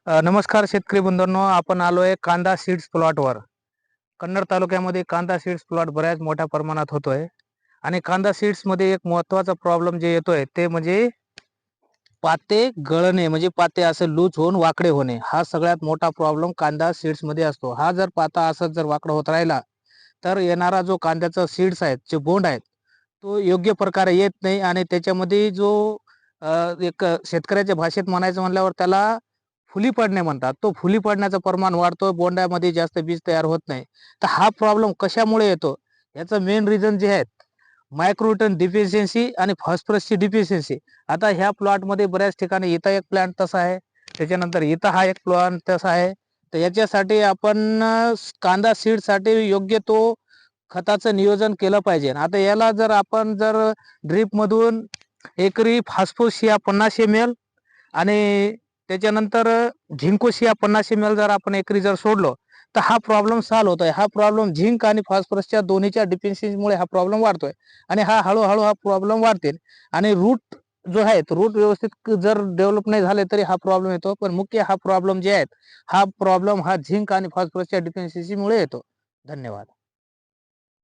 नमस्कार शेतकरी बंधूंनो, आपण आलोय कांदा सीड्स प्लॉटवर. कन्नड तालुक्यामध्ये कांदा सीड्स प्लॉट बऱ्याच मोठ्या प्रमाणात होतोय आणि कांदा सीड्स मध्ये एक महत्त्वाचा प्रॉब्लेम जे येतोय ते म्हणजे पाते गळणे, म्हणजे पाते असे लूज होऊन वाकडे होणे. हा सगळ्यात मोठा प्रॉब्लेम कांदा सीड्स मध्ये असतो. हा जर पाता असंच जर वाकडा होत राहिला तर येणारा जो कांद्याचा सीड्स आहेत, जे बोंड आहेत, तो योग्य प्रकारे येत नाही आणि त्याच्यामध्ये जो एक शेतकऱ्याच्या भाषेत म्हणायचं म्हणल्यावर त्याला फुली पडणे म्हणतात. तो फुली पडण्याचं प्रमाण वाढतो, बोंडामध्ये जास्त बीज तयार होत नाही. तर हा प्रॉब्लेम कशामुळे येतो? याचं मेन रिझन जे आहेत, मायक्रोन्यूट्रन डिफिशियन्सी आणि फॉस्फरसची डिफिशियन्सी. आता ह्या प्लॉटमध्ये बऱ्याच ठिकाणी इथं एक प्लांट तसा आहे, त्याच्यानंतर इथं हा एक प्लॉट तसा आहे. तर याच्यासाठी आपण कांदा सीडसाठी योग्य तो खताचं नियोजन केलं पाहिजे. आता याला जर आपण ड्रीपमधून एकरी फॉस्फोशिया 50 ml आणि त्याच्यानंतर झिंकोशिया 50 ml जर आपण एकरी जर सोडलो तर हा प्रॉब्लेम सॉल्व्ह होतोय. हा प्रॉब्लेम झिंक आणि फॉस्फरसच्या दोन्हीच्या डिफिशियन्सीमुळे हा प्रॉब्लेम वाढतोय आणि हा हळूहळू हा प्रॉब्लेम वाढतील आणि रूट जो आहे रूट व्यवस्थित जर डेव्हलप नाही झाले तरी हा प्रॉब्लेम येतो. पण मुख्य हा प्रॉब्लेम जे आहे, हा प्रॉब्लेम हा झिंक आणि फॉस्फरसच्या डिफिशियन्सीमुळे येतो. धन्यवाद.